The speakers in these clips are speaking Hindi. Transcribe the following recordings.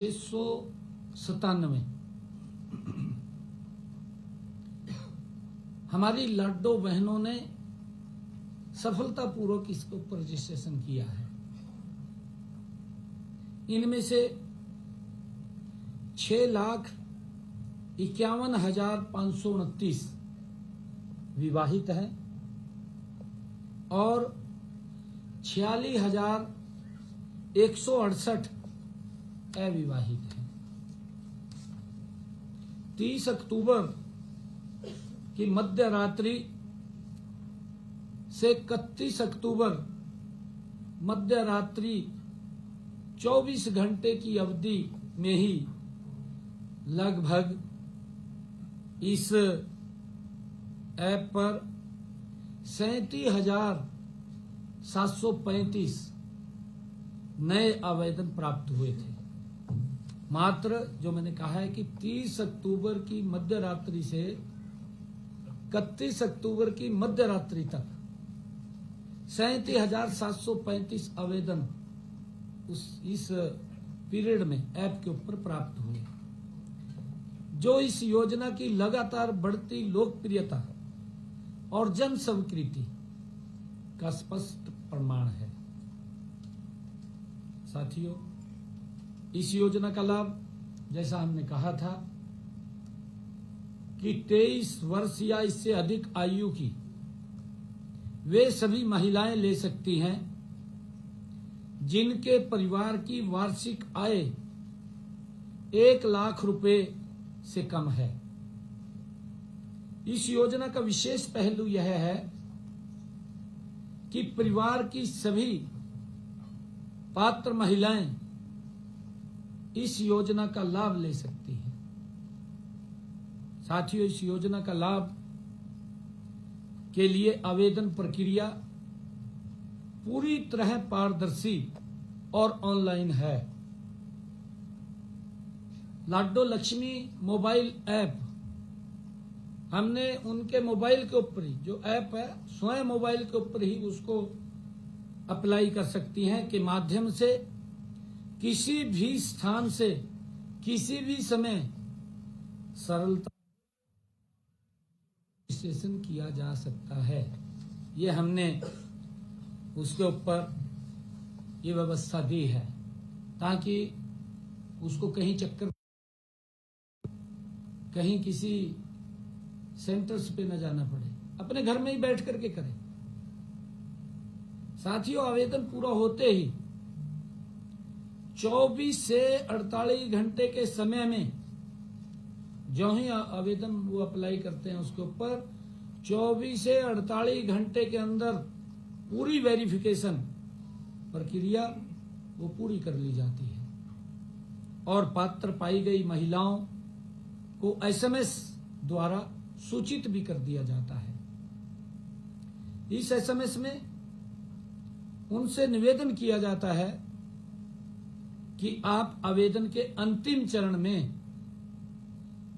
697 हमारी लाडो बहनों ने सफलतापूर्वक इसके ऊपर रजिस्ट्रेशन किया है। इनमें से 6,51,529 विवाहित हैं और 46,168 अविवाहित हैं। 30 अक्टूबर की मध्य रात्रि से 31 अक्टूबर मध्य रात्रि 24 घंटे की अवधि में ही लगभग इस ऐप पर 37,735 नए आवेदन प्राप्त हुए थे। मात्र जो मैंने कहा है कि 30 अक्टूबर की मध्य रात्रि से 31 अक्टूबर की मध्य रात्रि तक 37,735 आवेदन इस पीरियड में ऐप के ऊपर प्राप्त हुए, जो इस योजना की लगातार बढ़ती लोकप्रियता और जन स्वीकृति का स्पष्ट प्रमाण है। साथियों, इस योजना का लाभ, जैसा हमने कहा था कि 23 वर्ष या इससे अधिक आयु की वे सभी महिलाएं ले सकती हैं जिनके परिवार की वार्षिक आय 1 लाख रुपए से कम है। इस योजना का विशेष पहलू यह है कि परिवार की सभी पात्र महिलाएं इस योजना का लाभ ले सकती हैं। साथियों, इस योजना का लाभ के लिए आवेदन प्रक्रिया पूरी तरह पारदर्शी और ऑनलाइन है। लाडो लक्ष्मी मोबाइल ऐप हमने उनके मोबाइल के ऊपर ही, जो ऐप है स्वयं मोबाइल के ऊपर ही उसको अप्लाई कर सकती हैं के माध्यम से किसी भी स्थान से किसी भी समय सरलता रजिस्ट्रेशन किया जा सकता है। ये हमने उसके ऊपर ये व्यवस्था दी है ताकि उसको कहीं चक्कर, कहीं किसी सेंटर्स पे न जाना पड़े, अपने घर में ही बैठ करके करें। साथियों, आवेदन पूरा होते ही 24 से 48 घंटे के समय में जो ही आवेदन वो अप्लाई करते हैं उसके ऊपर 24 से 48 घंटे के अंदर पूरी वेरिफिकेशन प्रक्रिया वो पूरी कर ली जाती है और पात्र पाई गई महिलाओं को SMS द्वारा सूचित भी कर दिया जाता है। इस SMS में उनसे निवेदन किया जाता है कि आप आवेदन के अंतिम चरण में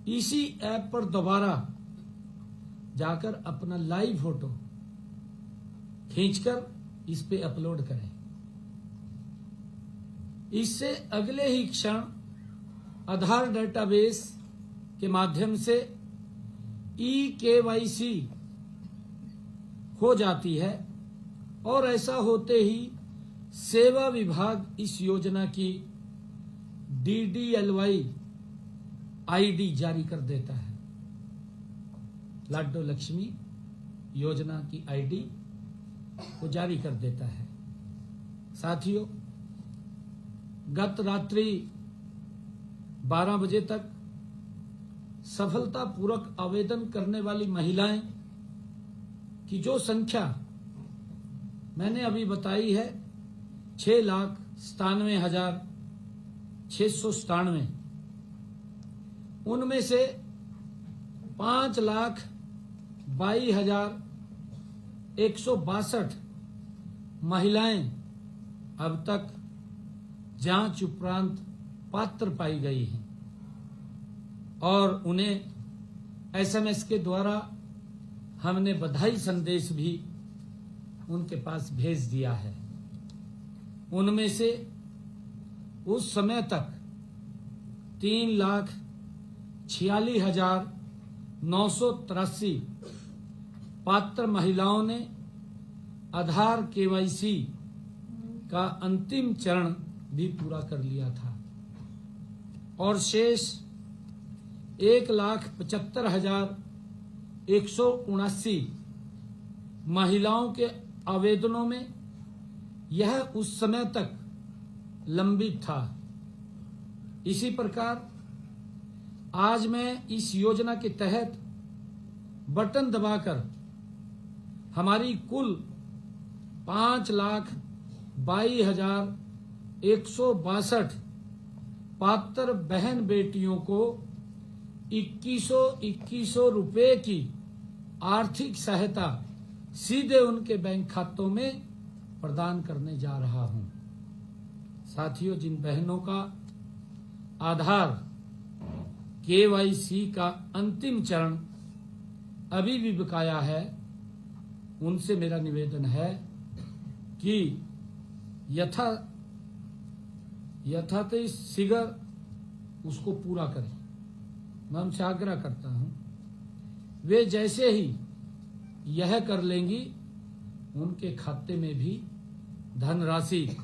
इसी ऐप पर दोबारा जाकर अपना लाइव फोटो खींचकर इस पे अपलोड करें। इससे अगले ही क्षण आधार डेटाबेस के माध्यम से eKYC हो जाती है और ऐसा होते ही सेवा विभाग इस योजना की DDLY ID जारी कर देता है। लाडो लक्ष्मी योजना की ID को जारी कर देता है। साथियों, गत रात्रि 12 बजे तक सफलतापूर्वक आवेदन करने वाली महिलाएं की जो संख्या मैंने अभी बताई है 6,97,697, उनमें से 5,22,162 महिलाएं अब तक जांच उपरांत पात्र पाई गई हैं और उन्हें SMS के द्वारा हमने बधाई संदेश भी उनके पास भेज दिया है। उनमें से उस समय तक 3,46,983 पात्र महिलाओं ने आधार केवाईसी का अंतिम चरण भी पूरा कर लिया था और शेष 1,75,179 महिलाओं के आवेदनों में यह उस समय तक लंबित था। इसी प्रकार आज मैं इस योजना के तहत बटन दबाकर हमारी कुल 5,22,162 पात्र बहन बेटियों को 2100 रुपए की आर्थिक सहायता सीधे उनके बैंक खातों में प्रदान करने जा रहा हूं। साथियों, जिन बहनों का आधार केवाईसी का अंतिम चरण अभी भी बकाया है, उनसे मेरा निवेदन है कि यथात शीघ्र उसको पूरा करें। मैं उनसे आग्रह करता हूं, वे जैसे ही यह कर लेंगी उनके खाते में भी धनराशि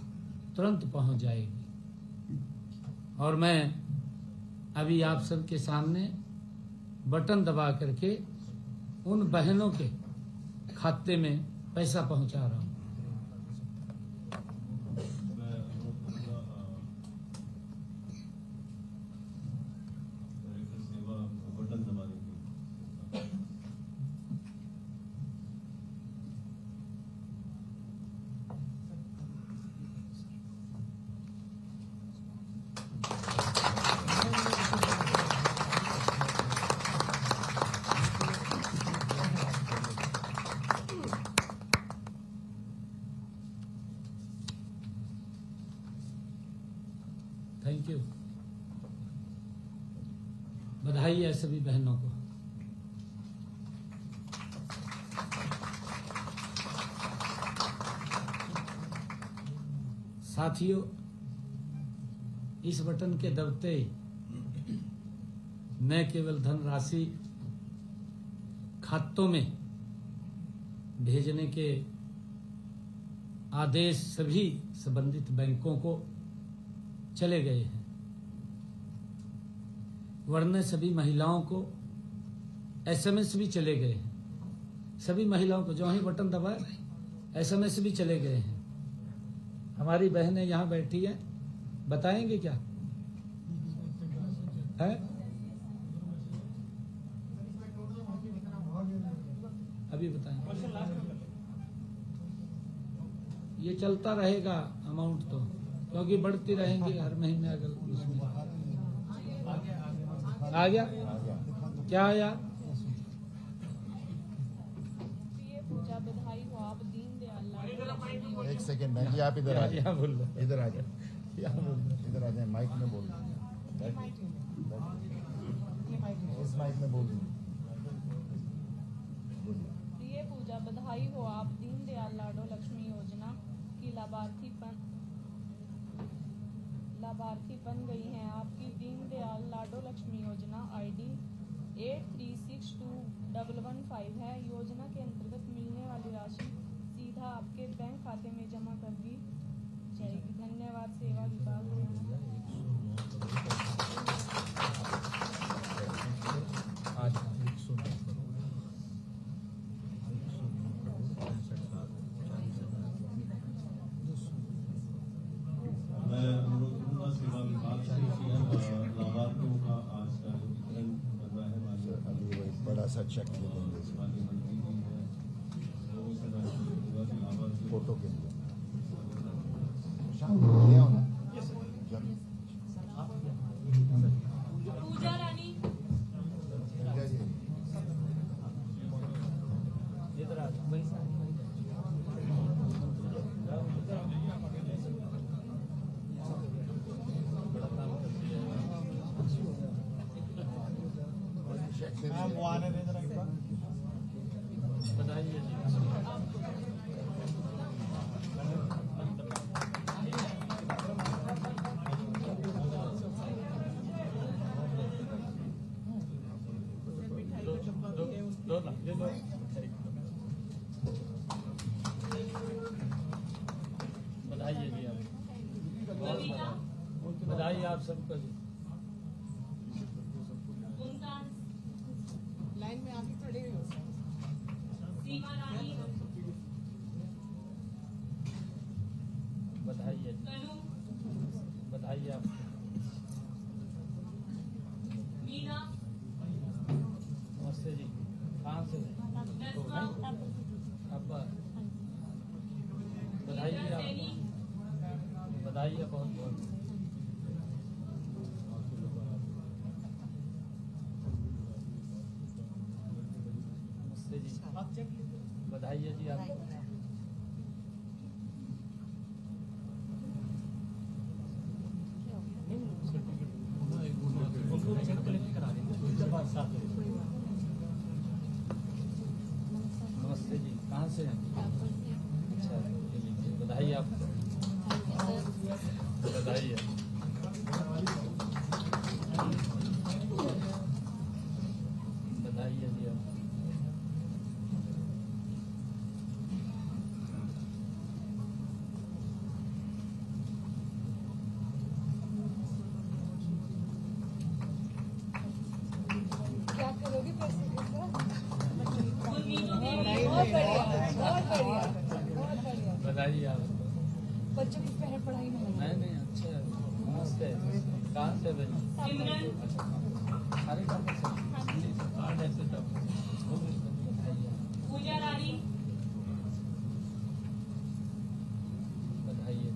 तुरंत पहुंच जाएगी। और मैं अभी आप सबके सामने बटन दबा करके उन बहनों के खाते में पैसा पहुंचा रहा हूं। Thank you. बधाई है सभी बहनों को। साथियों, इस बटन के दबते न केवल धनराशि खातों में भेजने के आदेश सभी संबंधित बैंकों को चले गए हैं, वरना सभी महिलाओं को एसएमएस भी चले गए हैं। सभी महिलाओं को जो ही बटन दबाए एसएमएस भी चले गए हैं। हमारी बहनें यहाँ बैठी हैं, बताएंगे क्या है? अभी बताएंगे। ये चलता रहेगा अमाउंट तो, क्योंकि बढ़ती रहेंगी हर महीने। अगर उसमें आ गया क्या आया? एक सेकेंड बहन जी, आप इधर आ जाए, बोल लो। इधर आ जाए, इधर आ जाए, माइक में बोल, इस माइक में बोल। प्रिय पूजा, बधाई हो, आप दीनदयाल लाडो लक्ष्मी योजना की लाभार्थी बन गई हैं। आपकी दीनदयाल लाडो लक्ष्मी योजना आईडी 836215 है। योजना के अंतर्गत मिलने वाली राशि सीधा आपके बैंक खाते में जमा कर दी जाएगी। धन्यवाद। सेवा विभाग। बड़ा सा चेक ले लेंगे फोटो के लिए। पूजा रानी वो आने दे जरा एक बार। बताइए। बधाई है जी आप, बहुत बधाई आप सबको जी। लाइन में आके खड़े हो। सीमा रानी, बधाई है जी, कनु, बधाई है आप। मीना, नमस्ते जी, कहाँ से हैं? नस्मा, अब्बा, बधाई है आपको, बधाई है बहुत बहुत। नमस्ते जी, बधाई है जी आपको। नमस्ते जी, कहाँ से हैं? अच्छा, ये लीजिए, बधाई आपको, बधाई है। बधाई है जी आपको। क्या करोगे पैसे के साथ? गुरमीत देवी, बहुत बढ़िया, बहुत बढ़िया, बहुत बढ़िया। बधाई है आपको। बच्चों की पहले पढ़ाई में लगा। नहीं नहीं, अच्छा है, नमस्ते, कहाँ से भाई? सिमरन, अरे कहाँ से? आज ऐसे तब बधाई है, पूजा रानी, बधाई है।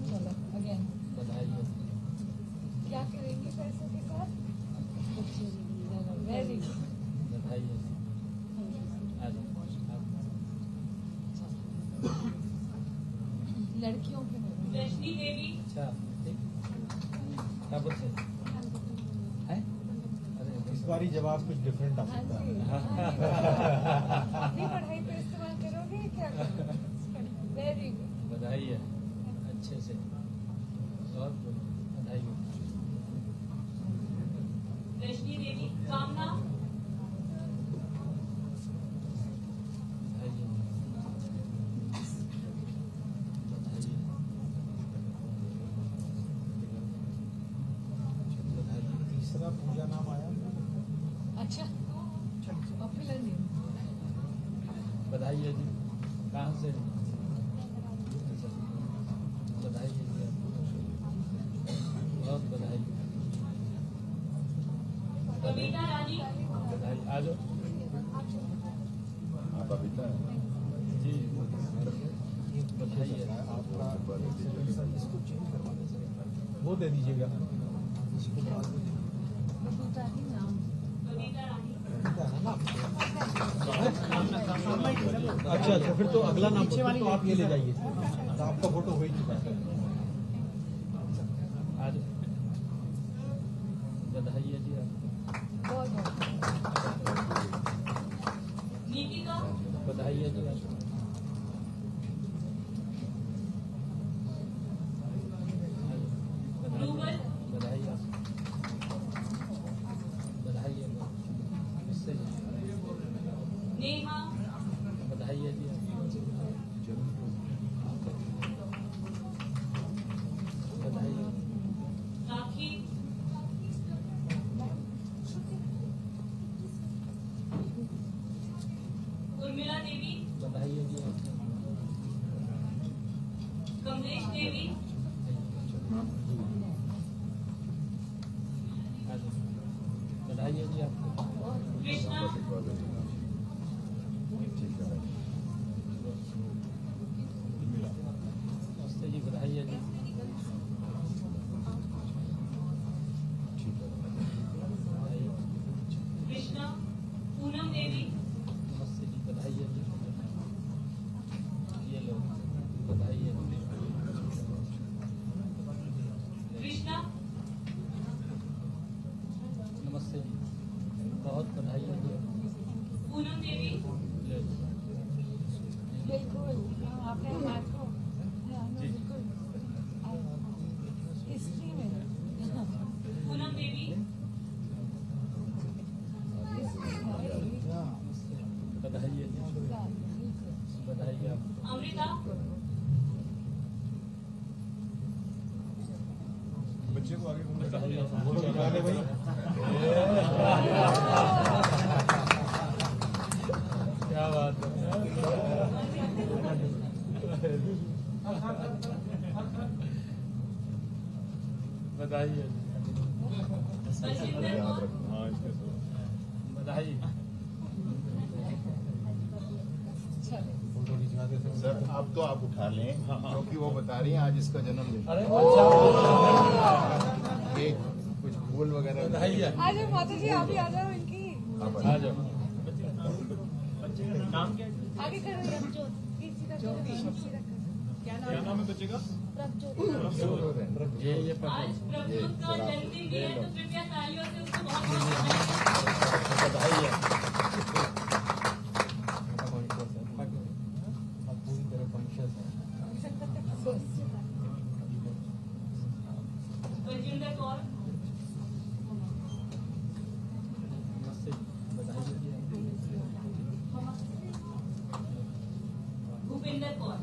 चलो अगेन। बधाई है। क्या करेंगे पैसों के साथ? Very good. बधाई है। आ जाओ, आप। लड़कियों के में रजनी देवी, अच्छा, ठीक, क्या बोलते हैं? अरे इस बारी जवाब कुछ डिफरेंट आ हाँ सकता जी, है। अपनी पढ़ाई पे इस्तेमाल करोगे क्या करोगे? Very good. बधाई है, अच्छे से, और बधाई हो। रजनी देवी, कामना, बधाई है, बधाई है, बधाई है। तीसरा पूजा नाम आया। अच्छा पॉपुलर नेम। बधाई है जी, कहाँ से? अच्छा, बधाई है जी आपको, बहुत बधाई। कविता रानी, बधाई, आ जाओ हाँ बबीता जी, बधाई है। आपका इसको चेंज करवा दीजिए, वो दे दीजिएगा। बबीता ही नाम। कविता रानी, अच्छा अच्छा, फिर तो अगला नाम तो आप ये ले जाइए, तो आपका फोटो हो ही चुका है। आ जाओ, बधाई है जी आपको, बहुत बहुत। नीतिका, बधाई है जी आपको, आ जाओ, रूबल, बधाई है आपको, बधाई है, इससे नेहा, बधाई है जी आपको, बधाई है, राखी, उर्मिला देवी, बधाई है जी आपको, कमलेश देवी, आ जाओ, बधाई है जी आपको, कृष्णा, नमस्ते जी, बधाई है जी, बधाई है। कृष्णा, पूनम देवी, नमस्ते जी, बधाई है जी, ये लो, बधाई है। बच्चे को आगे घूमने भाई क्या बात है। बताइए बताइए फोटो खिंचवाते थे सर अब तो आप उठा लें क्योंकि वो बता रही हैं आज इसका जन्मदिन। अरे अच्छा केक कुछ फूल वगैरह बताइए आ जाओ माता जी, आप ही आ जाओ इनकी आ जाओ आगे करो यार, सीधा करो, सीधा करो। क्या नाम है बच्चे का प्रभजोत। ये आज प्रभजोत का जन्मदिन है तो कृपया तालियों से उसको बहुत बताइए आप पूरी तरह कॉन्शियस है बलजिंदर कौर भूपिंदर कौर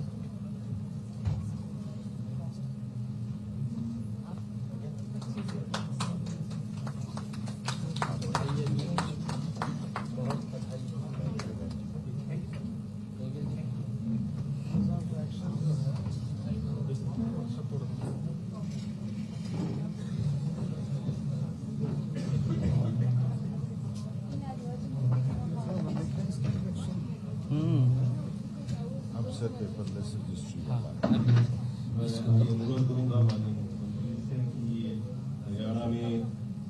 अब सर पेपरलेस रजिस्ट्री मैं अनुरोध करूंगा माननीय मुख्यमंत्री से कि हरियाणा में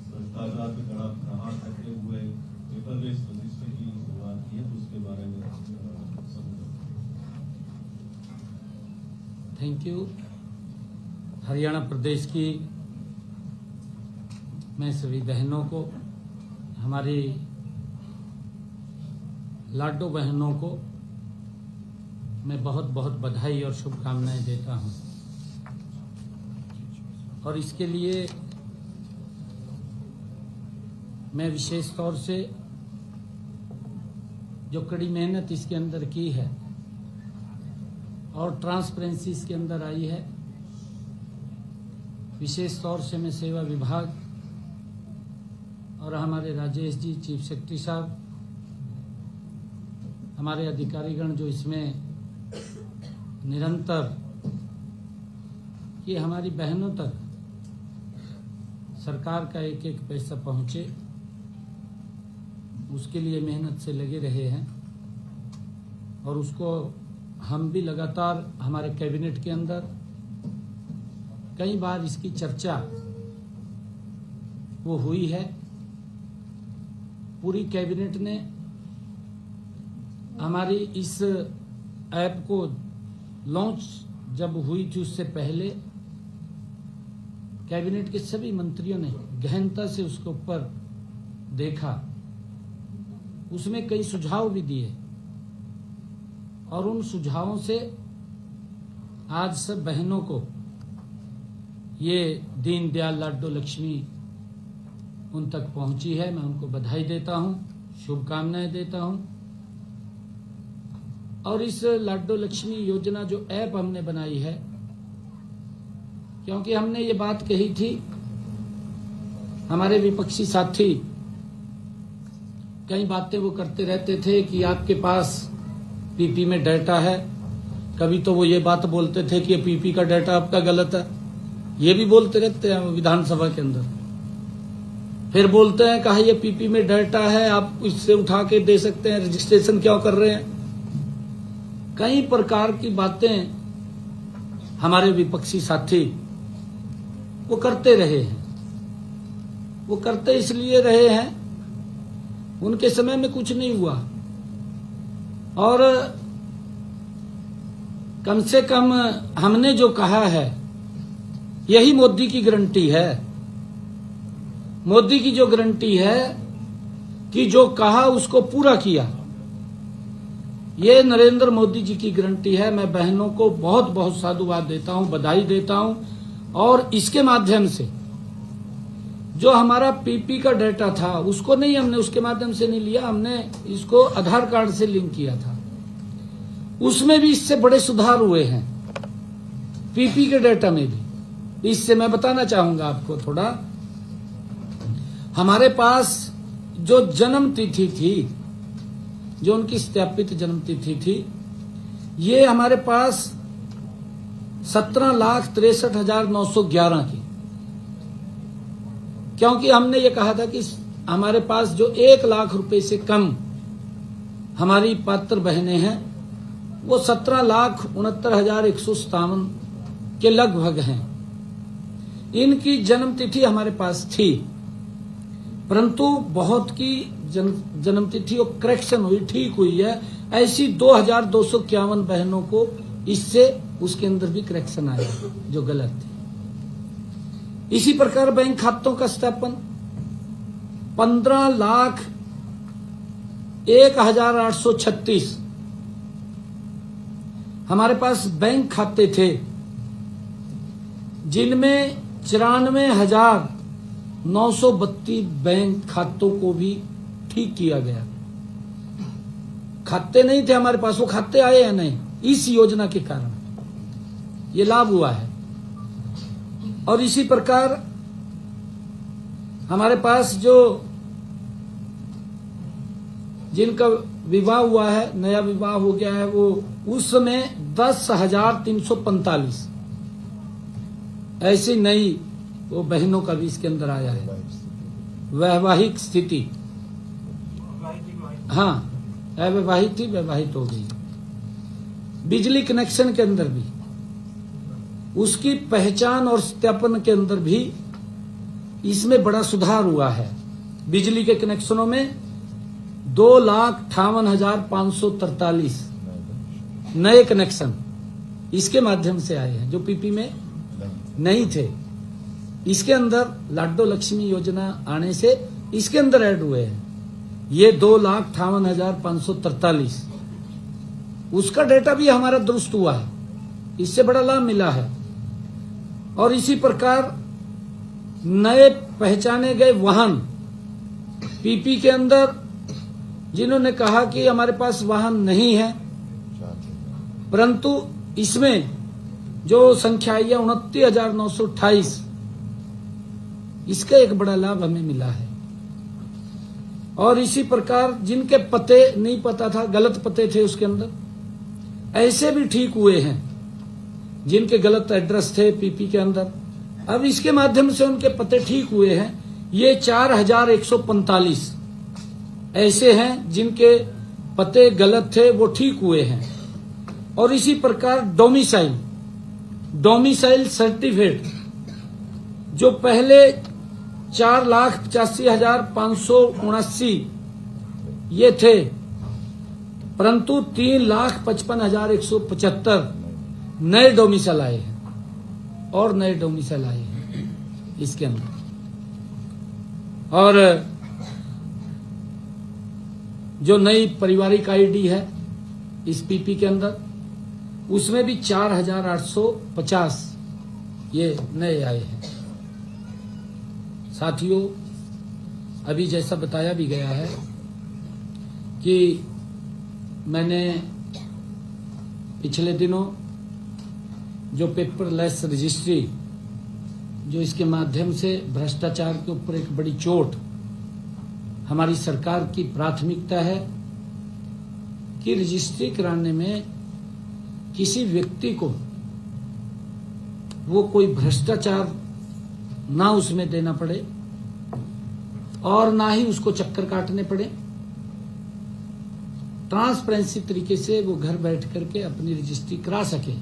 भ्रष्टाचार के खिलाफ प्रहार करते हुए पेपरलेस रजिस्ट्री की शुरुआत की है तो उसके बारे में समझो। Thank you. हरियाणा प्रदेश की मैं सभी बहनों को, हमारी लाडो बहनों को मैं बहुत बहुत बधाई और शुभकामनाएं देता हूं। और इसके लिए मैं विशेष तौर से जो कड़ी मेहनत इसके अंदर की है और ट्रांसपेरेंसी इसके अंदर आई है, विशेष तौर से मैं सेवा विभाग और हमारे राजेश जी चीफ सेक्रेटरी साहब, हमारे अधिकारीगण जो इसमें निरंतर कि हमारी बहनों तक सरकार का एक एक पैसा पहुंचे, उसके लिए मेहनत से लगे रहे हैं। और उसको हम भी लगातार हमारे कैबिनेट के अंदर कई बार इसकी चर्चा वो हुई है। पूरी कैबिनेट ने हमारी इस ऐप को लॉन्च जब हुई थी उससे पहले कैबिनेट के सभी मंत्रियों ने गहनता से उसके ऊपर देखा, उसमें कई सुझाव भी दिए और उन सुझावों से आज सब बहनों को ये दीनदयाल लाडो लक्ष्मी उन तक पहुंची है। मैं उनको बधाई देता हूं, शुभकामनाएं देता हूं। और इस लाडो लक्ष्मी योजना जो ऐप हमने बनाई है, क्योंकि हमने ये बात कही थी, हमारे विपक्षी साथी कई बातें वो करते रहते थे कि आपके पास पीपी में डाटा है। कभी तो वो ये बात बोलते थे कि पीपी का डाटा आपका गलत है, ये भी बोलते रहते हैं विधानसभा के अंदर। फिर बोलते हैं कहा ये पीपी में डाटा है, आप इससे उठा के दे सकते हैं, रजिस्ट्रेशन क्यों कर रहे हैं। कई प्रकार की बातें हमारे विपक्षी साथी वो करते रहे हैं। वो करते इसलिए रहे हैं, उनके समय में कुछ नहीं हुआ और कम से कम हमने जो कहा है यही मोदी की गारंटी है। मोदी की जो गारंटी है कि जो कहा उसको पूरा किया, ये नरेंद्र मोदी जी की गारंटी है। मैं बहनों को बहुत बहुत साधुवाद देता हूं, बधाई देता हूं। और इसके माध्यम से जो हमारा पीपी का डाटा था उसको नहीं, हमने उसके माध्यम से नहीं लिया, हमने इसको आधार कार्ड से लिंक किया था। उसमें भी इससे बड़े सुधार हुए हैं, पीपी के डाटा में भी। इससे मैं बताना चाहूंगा आपको थोड़ा। हमारे पास जो जन्म तिथि थी, जो उनकी सत्यापित जन्म तिथि थी, ये हमारे पास 17,63,911 की, क्योंकि हमने ये कहा था कि हमारे पास जो 1 लाख रुपए से कम हमारी पात्र बहनें हैं वो 17,69,157 के लगभग हैं। इनकी जन्म तिथि हमारे पास थी, परंतु बहुत की जन्म तिथि और करेक्शन हुई, ठीक हुई है। ऐसी 2,251 बहनों को इससे उसके अंदर भी करेक्शन आया जो गलत थी। इसी प्रकार बैंक खातों का सत्यापन 15,01,836 हमारे पास बैंक खाते थे, जिनमें 94,932 बैंक खातों को भी ठीक किया गया। खाते नहीं थे हमारे पास, वो खाते आए या नहीं, इस योजना के कारण ये लाभ हुआ है। और इसी प्रकार हमारे पास जो जिनका विवाह हुआ है, नया विवाह हो गया है, वो उस समय 10,345 ऐसी नई वो बहनों का भी इसके अंदर आया है। वैवाहिक स्थिति, हाँ, अवैवाहिक थी, वैवाहिक हो गई। बिजली कनेक्शन के अंदर भी उसकी पहचान और सत्यापन के अंदर भी इसमें बड़ा सुधार हुआ है। बिजली के कनेक्शनों में 2,58,543 नए कनेक्शन इसके माध्यम से आए हैं, जो पीपी में नहीं थे। इसके अंदर लाडो लक्ष्मी योजना आने से इसके अंदर ऐड हुए हैं। ये 2,58,543 उसका डेटा भी हमारा दुरुस्त हुआ है, इससे बड़ा लाभ मिला है। और इसी प्रकार नए पहचाने गए वाहन पीपी के अंदर, जिन्होंने कहा कि हमारे पास वाहन नहीं है, परंतु इसमें जो संख्या आई है 29,928, इसका एक बड़ा लाभ हमें मिला है। और इसी प्रकार जिनके पते नहीं पता था, गलत पते थे उसके अंदर, ऐसे भी ठीक हुए हैं। जिनके गलत एड्रेस थे पीपी के अंदर, अब इसके माध्यम से उनके पते ठीक हुए हैं। ये 4,145 ऐसे हैं जिनके पते गलत थे, वो ठीक हुए हैं। और इसी प्रकार डोमिसाइल सर्टिफिकेट जो पहले 4,85,579 ये थे, परंतु 3,55,175 नए डोमिसाइल आए हैं, और नए डोमिसाइल आए हैं इसके अंदर। और जो नई पारिवारिक आईडी है इस पीपी के अंदर, उसमें भी 4,850 ये नए आए हैं। साथियों, अभी जैसा बताया भी गया है कि मैंने पिछले दिनों जो पेपरलेस रजिस्ट्री, जो इसके माध्यम से भ्रष्टाचार के ऊपर एक बड़ी चोट, हमारी सरकार की प्राथमिकता है कि रजिस्ट्री कराने में किसी व्यक्ति को वो कोई भ्रष्टाचार ना उसमें देना पड़े और ना ही उसको चक्कर काटने पड़े। ट्रांसपेरेंसी तरीके से वो घर बैठ करके अपनी रजिस्ट्री करा सके।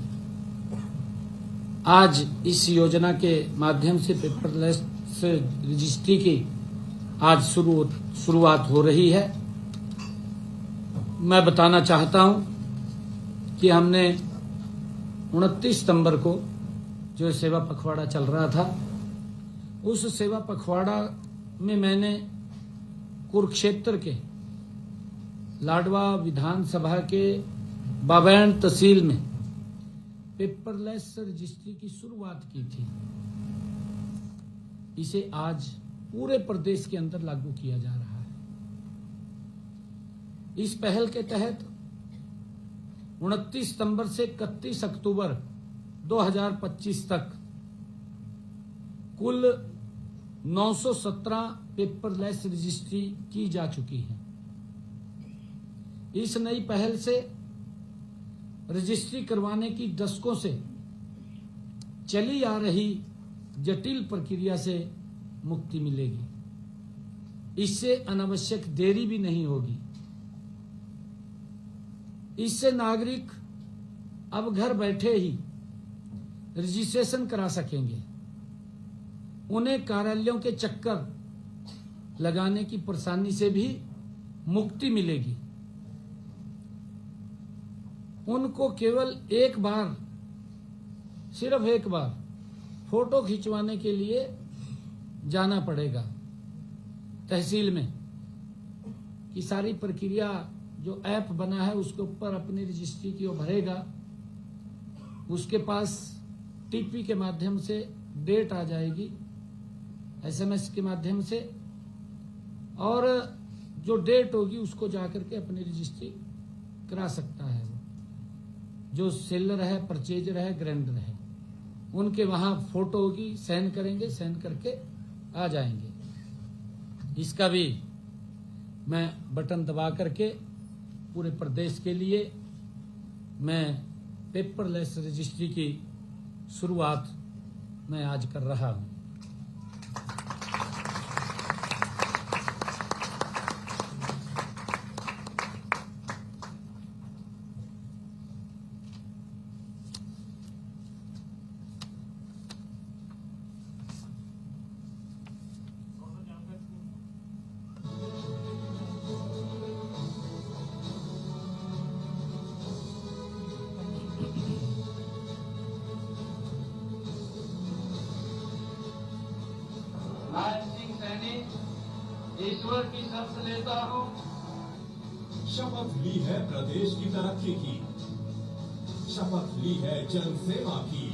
आज इस योजना के माध्यम से पेपरलेस रजिस्ट्री की आज शुरुआत हो रही है। मैं बताना चाहता हूं कि हमने 29 सितंबर को जो सेवा पखवाड़ा चल रहा था, उस सेवा पखवाड़ा में मैंने कुरुक्षेत्र के लाडवा विधानसभा के बाबैन तहसील में पेपरलेस रजिस्ट्री की शुरुआत की थी। इसे आज पूरे प्रदेश के अंदर लागू किया जा रहा है। इस पहल के तहत 29 सितंबर से 31 अक्टूबर 2025 तक कुल 917 पेपरलेस रजिस्ट्री की जा चुकी है। इस नई पहल से रजिस्ट्री करवाने की दशकों से चली आ रही जटिल प्रक्रिया से मुक्ति मिलेगी। इससे अनावश्यक देरी भी नहीं होगी। इससे नागरिक अब घर बैठे ही रजिस्ट्रेशन करा सकेंगे। उन्हें कार्यालयों के चक्कर लगाने की परेशानी से भी मुक्ति मिलेगी। उनको केवल एक बार, सिर्फ एक बार फोटो खिंचवाने के लिए जाना पड़ेगा तहसील में, कि सारी प्रक्रिया जो ऐप बना है उसके ऊपर अपनी रजिस्ट्री की वो भरेगा। उसके पास टीपी के माध्यम से डेट आ जाएगी, एसएमएस के माध्यम से, और जो डेट होगी उसको जाकर के अपनी रजिस्ट्री करा सकता है। वो जो सेलर है, परचेजर है, ग्रांडर है, उनके वहां फोटो होगी, साइन करेंगे, साइन करके आ जाएंगे। इसका भी मैं बटन दबा करके पूरे प्रदेश के लिए मैं पेपरलेस रजिस्ट्री की शुरुआत मैं आज कर रहा हूं। ईश्वर की शपथ लेता हूँ। शपथ ली है प्रदेश की तरक्की की, शपथ ली है जनसेवा की।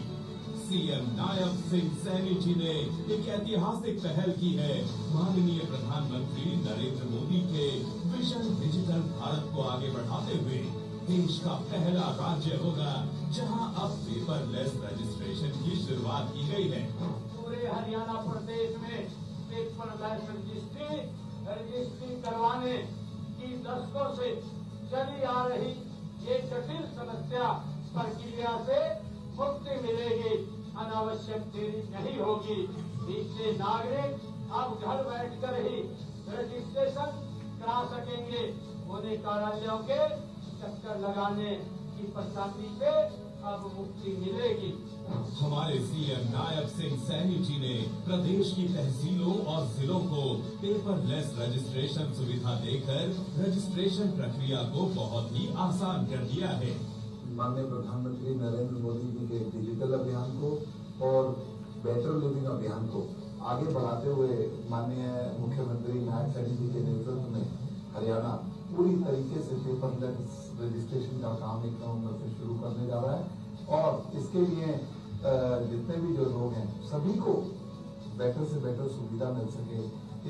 सीएम नायब सिंह सैनी जी ने एक ऐतिहासिक पहल की है। माननीय प्रधानमंत्री नरेंद्र मोदी के विजन डिजिटल भारत को आगे बढ़ाते हुए देश का पहला राज्य होगा जहां अब पेपरलेस रजिस्ट्रेशन की शुरुआत की गई है। पूरे हरियाणा प्रदेश में पेपरलेस रजिस्ट्री करवाने की दशकों से चली आ रही ये जटिल समस्या प्रक्रिया से मुक्ति मिलेगी। अनावश्यक देरी नहीं होगी। इससे नागरिक अब घर बैठकर ही रजिस्ट्रेशन करा सकेंगे। उन्हें कार्यालयों के चक्कर लगाने की परेशानी से अब मुक्ति मिलेगी। हमारे सीएम नायब सिंह सैनी जी ने प्रदेश की तहसीलों और जिलों को पेपरलेस रजिस्ट्रेशन सुविधा देकर रजिस्ट्रेशन प्रक्रिया को बहुत ही आसान कर दिया है। माननीय प्रधानमंत्री नरेंद्र मोदी जी के डिजिटल अभियान को और बेटर लिविंग अभियान को आगे बढ़ाते हुए माननीय मुख्यमंत्री नायब सैनी जी के नेतृत्व में हरियाणा पूरी तरीके से पेपरलेस रजिस्ट्रेशन का काम 1 नवंबर से शुरू करने जा रहा है। और इसके लिए जितने भी जो लोग हैं सभी को बेटर से बेटर सुविधा मिल सके,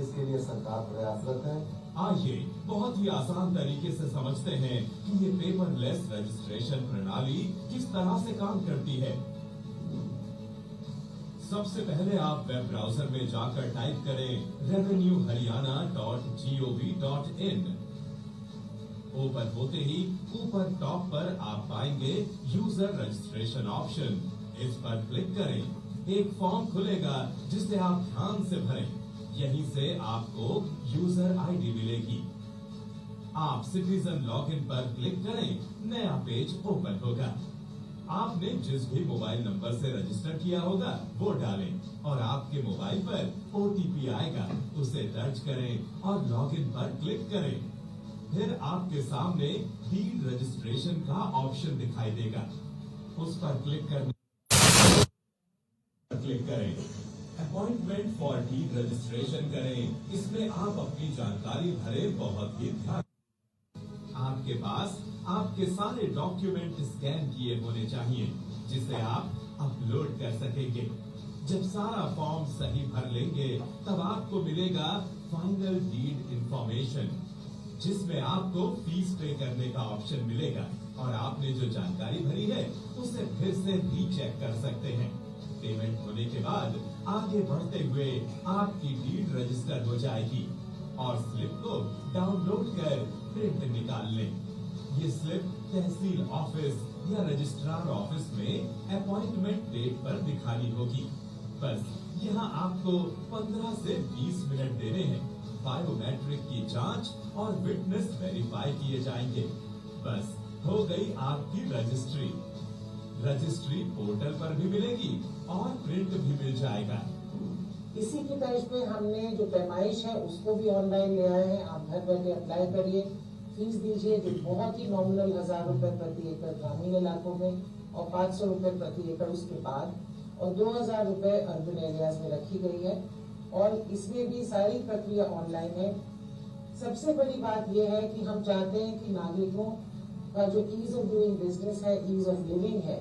इसके लिए सरकार प्रयासरत है। आइए बहुत ही आसान तरीके से समझते हैं कि ये पेपरलेस रजिस्ट्रेशन प्रणाली किस तरह से काम करती है। सबसे पहले आप वेब ब्राउजर में जाकर टाइप करें revenueharyana.gov.in। ओपन होते ही ऊपर टॉप पर आप पाएंगे यूजर रजिस्ट्रेशन ऑप्शन। इस पर क्लिक करें, एक फॉर्म खुलेगा जिसे आप ध्यान से भरें। यहीं से आपको यूजर आईडी मिलेगी। आप सिटीजन लॉगिन पर क्लिक करें, नया पेज ओपन होगा। आपने जिस भी मोबाइल नंबर से रजिस्टर किया होगा वो डालें और आपके मोबाइल पर ओटीपी आएगा, उसे दर्ज करें और लॉगिन पर क्लिक करें। फिर आपके सामने डीड रजिस्ट्रेशन का ऑप्शन दिखाई देगा, उस पर क्लिक करें। अपॉइंटमेंट फॉर डीड रजिस्ट्रेशन करें। इसमें आप अपनी जानकारी भरें, बहुत ही ध्यान। आपके पास आपके सारे डॉक्यूमेंट स्कैन किए होने चाहिए जिसे आप अपलोड कर सकेंगे। जब सारा फॉर्म सही भर लेंगे तब आपको मिलेगा फाइनल डीड इंफॉर्मेशन, जिसमें आपको फीस पे करने का ऑप्शन मिलेगा और आपने जो जानकारी भरी है उसे फिर से रीचेक कर सकते हैं। पेमेंट होने के बाद आगे बढ़ते हुए आपकी डीड रजिस्टर हो जाएगी और स्लिप को डाउनलोड कर प्रिंट निकाल लें। ये स्लिप तहसील ऑफिस या रजिस्ट्रार ऑफिस में अपॉइंटमेंट डेट पर दिखानी होगी। बस यहाँ आपको 15 से 20 मिनट देने हैं। बायोमेट्रिक की जांच और विटनेस वेरीफाई किए जाएंगे। बस हो गई आपकी रजिस्ट्री। रजिस्ट्री पोर्टल पर भी मिलेगी और प्रिंट भी मिल जाएगा। इसी की तर्ज पे हमने जो पैमाइश है उसको भी ऑनलाइन ले आए हैं। आप घर बैठे अप्लाई करिए, फीस दीजिए जो बहुत ही नॉमिनल 1000 रुपए प्रति एकड़ ग्रामीण इलाकों में और 500 रुपए प्रति एकड़ उसके बाद और 2000 रुपए अर्बन एरियाज में रखी गई है और इसमें भी सारी प्रक्रिया ऑनलाइन है। सबसे बड़ी बात यह है कि हम चाहते हैं कि नागरिकों का जो ईज ऑफ डूइंग बिजनेस है, ईज ऑफ लिविंग है,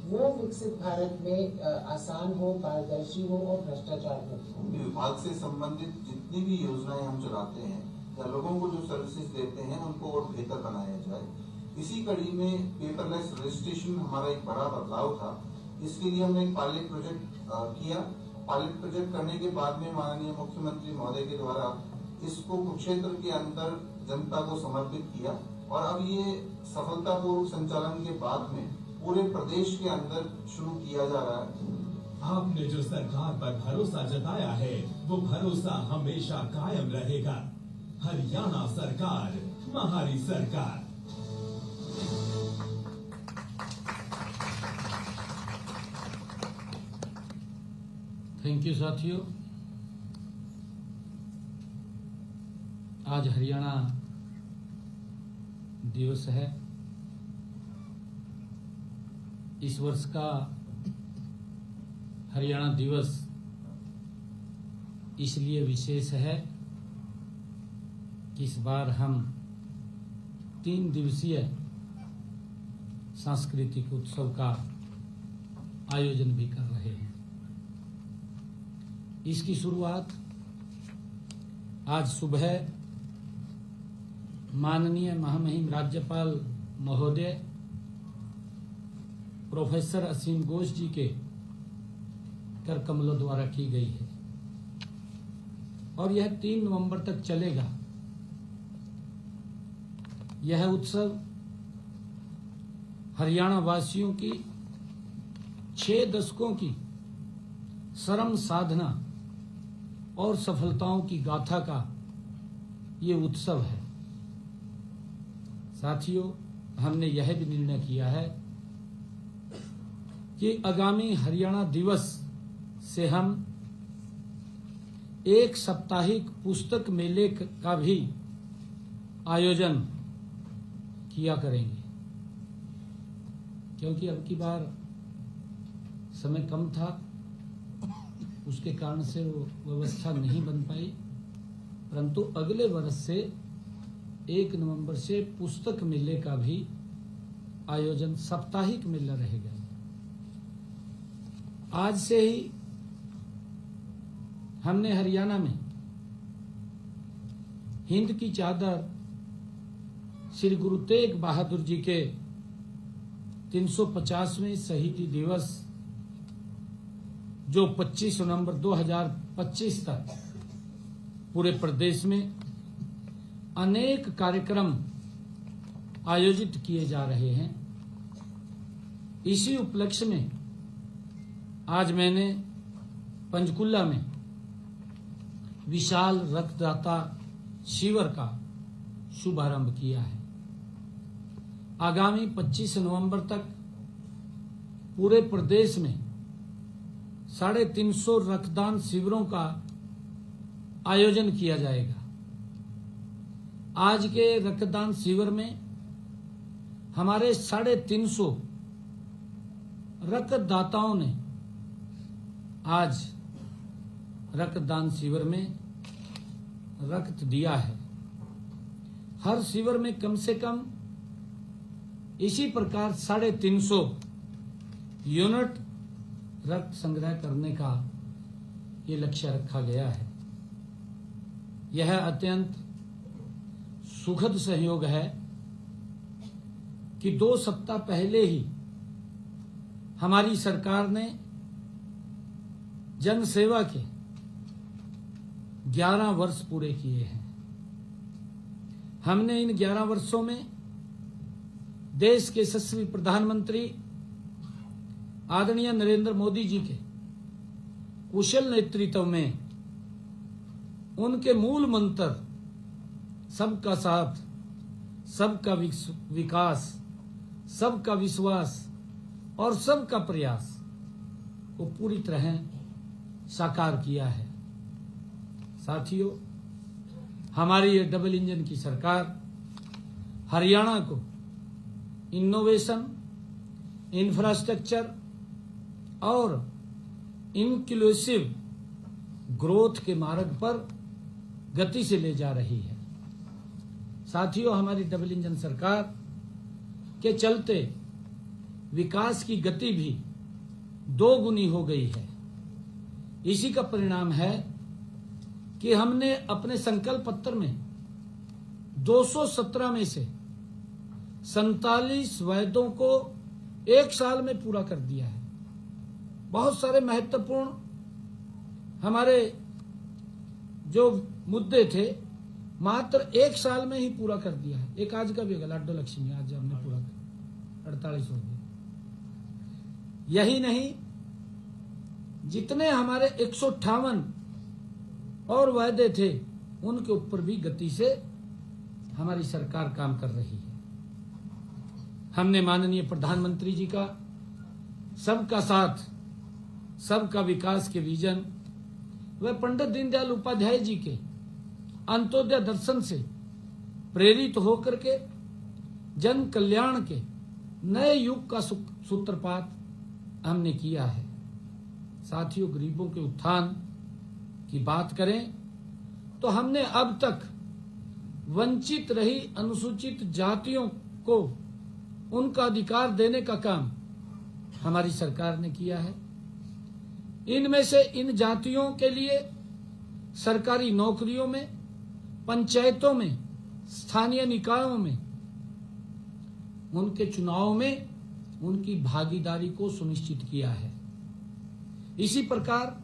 वो विकसित भारत में आसान हो, पारदर्शी हो और भ्रष्टाचार मुक्त हो। विभाग से संबंधित जितनी भी योजनाएं हम चलाते हैं या लोगों को जो सर्विसेज देते हैं उनको और बेहतर बनाया जाए। इसी कड़ी में पेपरलेस रजिस्ट्रेशन हमारा एक बड़ा बदलाव था। इसके लिए हमने एक पायलट प्रोजेक्ट किया। पायलट प्रोजेक्ट करने के बाद में माननीय मुख्यमंत्री महोदय के द्वारा इसको कुरुक्षेत्र के अंदर जनता को समर्पित किया और अब ये सफलतापूर्वक संचालन के बाद में पूरे प्रदेश के अंदर शुरू किया जा रहा है। आपने जो सरकार पर भरोसा जताया है वो भरोसा हमेशा कायम रहेगा। हरियाणा सरकार, हमारी सरकार। थैंक यू साथियों। आज हरियाणा दिवस है। इस वर्ष का हरियाणा दिवस इसलिए विशेष है कि इस बार हम 3 दिवसीय सांस्कृतिक उत्सव का आयोजन भी कर रहे हैं। इसकी शुरुआत आज सुबह माननीय महामहिम राज्यपाल महोदय प्रोफेसर असीम घोष जी के कर कमलों द्वारा की गई है और यह 3 नवंबर तक चलेगा। यह उत्सव हरियाणा वासियों की 6 दशकों की श्रम साधना और सफलताओं की गाथा का ये उत्सव है। साथियों, हमने यह भी निर्णय किया है कि आगामी हरियाणा दिवस से हम एक साप्ताहिक पुस्तक मेले का भी आयोजन किया करेंगे, क्योंकि अब की बार समय कम था, उसके कारण से वो व्यवस्था नहीं बन पाई। परंतु अगले वर्ष से 1 नवंबर से पुस्तक मेले का भी आयोजन, साप्ताहिक मेला रहेगा। आज से ही हमने हरियाणा में हिंद की चादर श्री गुरु तेग बहादुर जी के 350वें शहीदी दिवस, जो 25 नवंबर 2025 तक पूरे प्रदेश में अनेक कार्यक्रम आयोजित किए जा रहे हैं। इसी उपलक्ष्य में आज मैंने पंचकुला में विशाल रक्तदाता शिविर का शुभारंभ किया है। आगामी 25 नवंबर तक पूरे प्रदेश में 350 रक्तदान शिविरों का आयोजन किया जाएगा। आज के रक्तदान शिविर में हमारे 350 रक्तदाताओं ने आज रक्तदान शिविर में रक्त दिया है। हर शिविर में कम से कम इसी प्रकार 350 यूनिट रक्त संग्रह करने का ये लक्ष्य रखा गया है। यह अत्यंत सुखद सहयोग है कि 2 सप्ताह पहले ही हमारी सरकार ने जन सेवा के 11 वर्ष पूरे किए हैं। हमने इन 11 वर्षों में देश के यशस्वी प्रधानमंत्री आदरणीय नरेंद्र मोदी जी के कुशल नेतृत्व में उनके मूल मंत्र सबका साथ, सबका विकास, सबका विश्वास और सबका प्रयास को पूरी तरह साकार किया है। साथियों, हमारी ये डबल इंजन की सरकार हरियाणा को इनोवेशन, इंफ्रास्ट्रक्चर और इंक्लूसिव ग्रोथ के मार्ग पर गति से ले जा रही है। साथियों, हमारी डबल इंजन सरकार के चलते विकास की गति भी 2 गुनी हो गई है। इसी का परिणाम है कि हमने अपने संकल्प पत्र में 217 में से 47 वायदों को 1 साल में पूरा कर दिया है। बहुत सारे महत्वपूर्ण हमारे जो मुद्दे थे मात्र 1 साल में ही पूरा कर दिया है। एक आज का भी होगा, लाडो लक्ष्मी, आज हमने पूरा कर 48 हो गए। यही नहीं, जितने हमारे 158 और वायदे थे उनके ऊपर भी गति से हमारी सरकार काम कर रही है। हमने माननीय प्रधानमंत्री जी का सबका साथ, सबका विकास के विजन व पंडित दीनदयाल उपाध्याय जी के अंत्योदय दर्शन से प्रेरित होकर के जन कल्याण के नए युग का सूत्रपात हमने किया है। साथियों, गरीबों के उत्थान की बात करें तो हमने अब तक वंचित रही अनुसूचित जातियों को उनका अधिकार देने का काम हमारी सरकार ने किया है। इनमें से इन जातियों के लिए सरकारी नौकरियों में, पंचायतों में, स्थानीय निकायों में, उनके चुनाव में उनकी भागीदारी को सुनिश्चित किया है। इसी प्रकार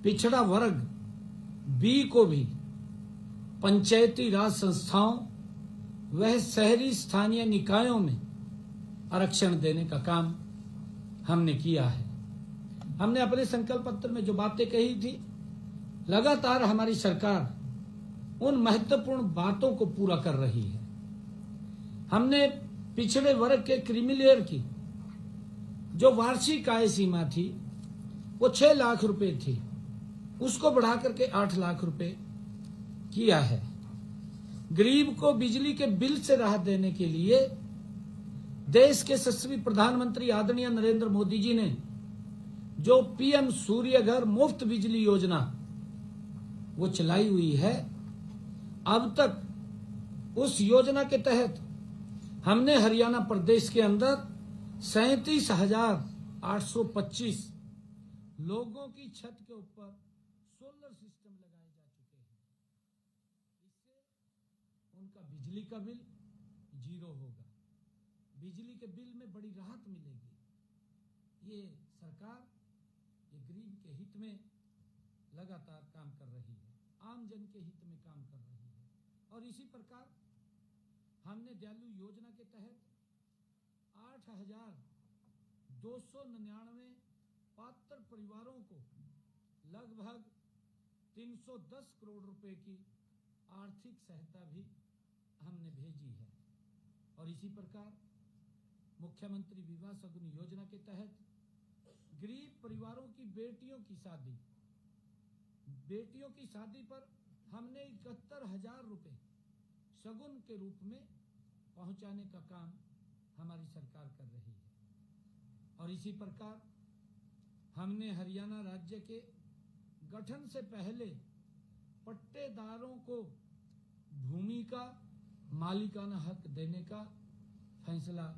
पिछड़ा वर्ग बी को भी पंचायती राज संस्थाओं वह शहरी स्थानीय निकायों में आरक्षण देने का काम हमने किया है। हमने अपने संकल्प पत्र में जो बातें कही थी, लगातार हमारी सरकार उन महत्वपूर्ण बातों को पूरा कर रही है। हमने पिछड़े वर्ग के क्रीमिलेयर की जो वार्षिक आय सीमा थी वो 6 लाख रुपए थी, उसको बढ़ा करके 8 लाख रुपए किया है। गरीब को बिजली के बिल से राहत देने के लिए देश के यशस्वी प्रधानमंत्री आदरणीय नरेंद्र मोदी जी ने जो पीएम सूर्य घर मुफ्त बिजली योजना वो चलाई हुई है, अब तक उस योजना के तहत हमने हरियाणा प्रदेश के अंदर 37,825 लोगों की छत के ऊपर सोलर सिस्टम लगाए जा चुके हैं। इससे उनका बिजली का बिल 0 होगा, बिजली के बिल में बड़ी राहत मिलेगी। ये सरकार ये गरीब के हित में लगातार काम कर रही है, आम जन के हित में काम कर रही है। और इसी प्रकार हमने दयालु योजना के तहत 8,299 पात्र परिवारों को लगभग 310 करोड़ रुपए की आर्थिक सहायता भी हमने भेजी है। और इसी प्रकार मुख्यमंत्री विवाह सगुन योजना के तहत गरीब परिवारों की बेटियों की शादी पर हमने 71,000 रुपए शगुन के रूप में पहुंचाने का काम हमारी सरकार कर रही है। और इसी प्रकार हमने हरियाणा राज्य के गठन से पहले पट्टेदारों को भूमि का मालिकाना हक देने का फैसला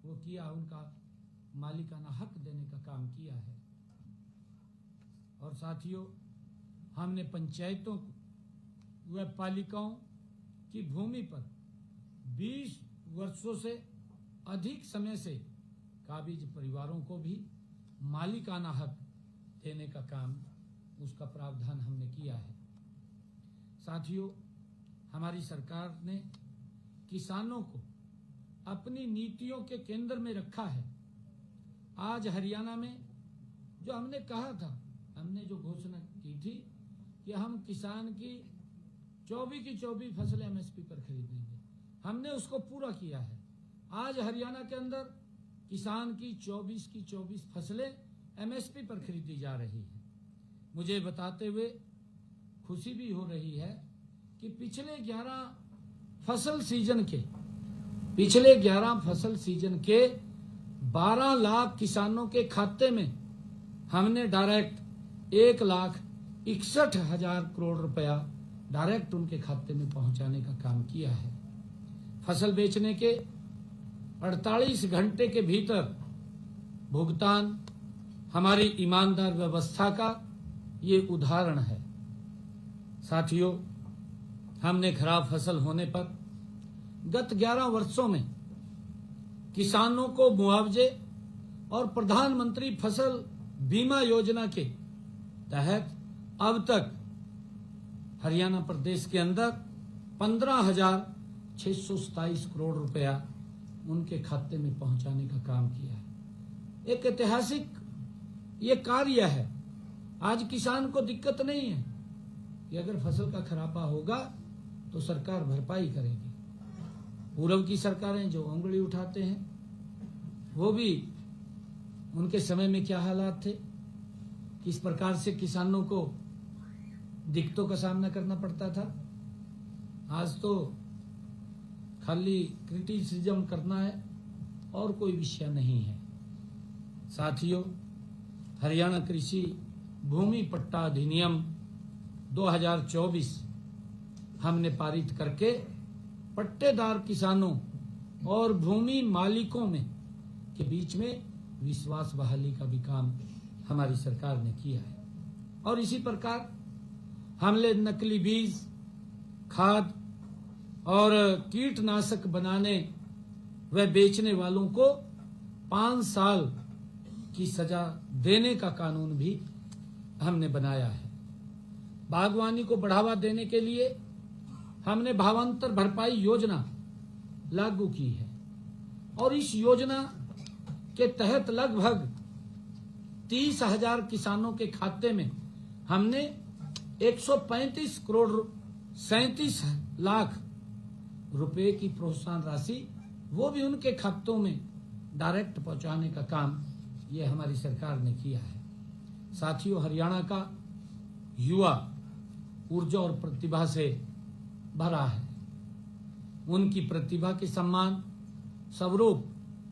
वो किया, उनका मालिकाना हक देने का काम किया है। और साथियों, हमने पंचायतों व पालिकाओं की भूमि पर 20 वर्षों से अधिक समय से काबिज परिवारों को भी मालिकाना हक देने का काम, उसका प्रावधान हमने किया है। साथियों, हमारी सरकार ने किसानों को अपनी नीतियों के केंद्र में रखा है। आज हरियाणा में जो हमने कहा था, हमने जो घोषणा की थी कि हम किसान की 24 की 24 फसलें एमएसपी पर खरीदेंगे, हमने उसको पूरा किया है। आज हरियाणा के अंदर किसान की 24 फसलें एमएसपी पर खरीदी जा रही हैं। मुझे बताते हुए खुशी भी हो रही है कि पिछले 11 फसल सीजन के 12 लाख किसानों के खाते में हमने डायरेक्ट 1,61,000 करोड़ रुपया डायरेक्ट उनके खाते में पहुंचाने का काम किया है। फसल बेचने के 48 घंटे के भीतर भुगतान हमारी ईमानदार व्यवस्था का ये उदाहरण है। साथियों, हमने खराब फसल होने पर गत 11 वर्षों में किसानों को मुआवजे और प्रधानमंत्री फसल बीमा योजना के तहत अब तक हरियाणा प्रदेश के अंदर 15,627 करोड़ रुपया उनके खाते में पहुंचाने का काम किया है। एक ऐतिहासिक ये कार्य है। आज किसान को दिक्कत नहीं है कि अगर फसल का खराबा होगा तो सरकार भरपाई करेगी। पूर्व की सरकारें जो उंगली उठाते हैं, वो भी उनके समय में क्या हालात थे, किस प्रकार से किसानों को दिक्कतों का सामना करना पड़ता था। आज तो खाली क्रिटिसिज्म करना है और कोई विषय नहीं है। साथियों, हरियाणा कृषि भूमि पट्टा अधिनियम 2024 हमने पारित करके पट्टेदार किसानों और भूमि मालिकों में के बीच में विश्वास बहाली का भी काम हमारी सरकार ने किया है। और इसी प्रकार हमने नकली बीज, खाद और कीटनाशक बनाने व बेचने वालों को 5 साल की सजा देने का कानून भी हमने बनाया है। बागवानी को बढ़ावा देने के लिए हमने भावांतर भरपाई योजना लागू की है और इस योजना के तहत लगभग 30,000 किसानों के खाते में हमने 135 करोड़ 37 लाख रुपए की प्रोत्साहन राशि वो भी उनके खातों में डायरेक्ट पहुंचाने का काम ये हमारी सरकार ने किया है। साथियों, हरियाणा का युवा ऊर्जा और प्रतिभा से भरा है। उनकी प्रतिभा के सम्मान स्वरूप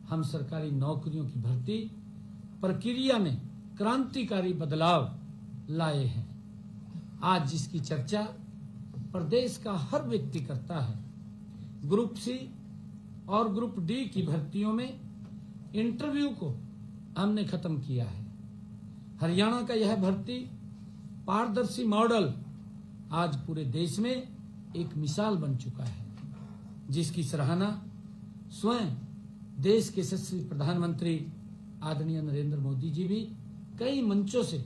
हम सरकारी नौकरियों की भर्ती प्रक्रिया में क्रांतिकारी बदलाव लाए हैं। आज जिसकी चर्चा प्रदेश का हर व्यक्ति करता है, ग्रुप सी और ग्रुप डी की भर्तियों में इंटरव्यू को हमने खत्म किया है। हरियाणा का यह भर्ती पारदर्शी मॉडल आज पूरे देश में एक मिसाल बन चुका है, जिसकी सराहना स्वयं देश के यशस्वी प्रधानमंत्री आदरणीय नरेंद्र मोदी जी भी कई मंचों से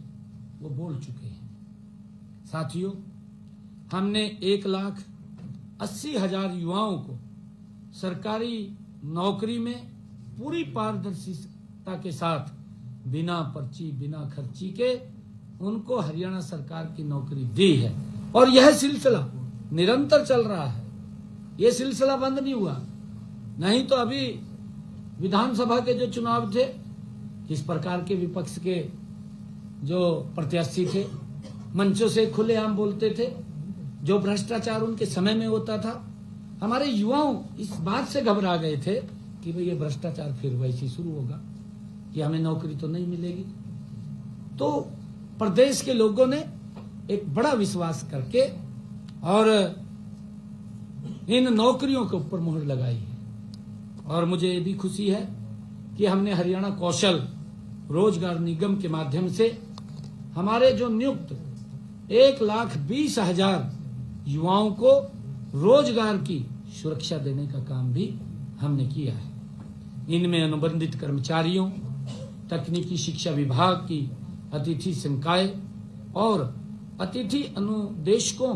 वो बोल चुके हैं। साथियों, हमने 1,80,000 युवाओं को सरकारी नौकरी में पूरी पारदर्शिता के साथ बिना पर्ची बिना खर्ची के उनको हरियाणा सरकार की नौकरी दी है और यह सिलसिला निरंतर चल रहा है। यह सिलसिला बंद नहीं हुआ। नहीं तो अभी विधानसभा के जो चुनाव थे, किस प्रकार के विपक्ष के जो प्रत्याशी थे मंचों से खुलेआम बोलते थे, जो भ्रष्टाचार उनके समय में होता था। हमारे युवाओं इस बात से घबरा गए थे कि भाई ये भ्रष्टाचार फिर वैसे शुरू होगा कि हमें नौकरी तो नहीं मिलेगी। तो प्रदेश के लोगों ने एक बड़ा विश्वास करके और इन नौकरियों के ऊपर मुहर लगाई है। और मुझे ये भी खुशी है कि हमने हरियाणा कौशल रोजगार निगम के माध्यम से हमारे जो नियुक्त 1,20,000 युवाओं को रोजगार की सुरक्षा देने का काम भी हमने किया है। इनमें अनुबंधित कर्मचारियों, तकनीकी शिक्षा विभाग की अतिथि संकाय और अतिथि अनुदेशकों